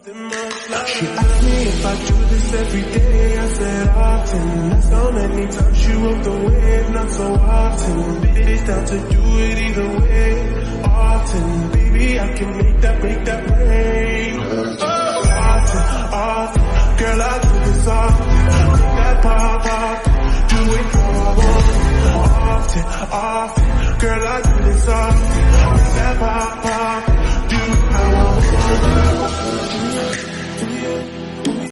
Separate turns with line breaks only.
She asked me if I do this every day, I said often. That's how many times she rode the wave, not so often. Bitch down to do it either way, often. Baby, I can make that rain. Often, girl, I do this often. Make that pop, do it how I want. Often, girl, I do this often. Make that pop, do it how I want.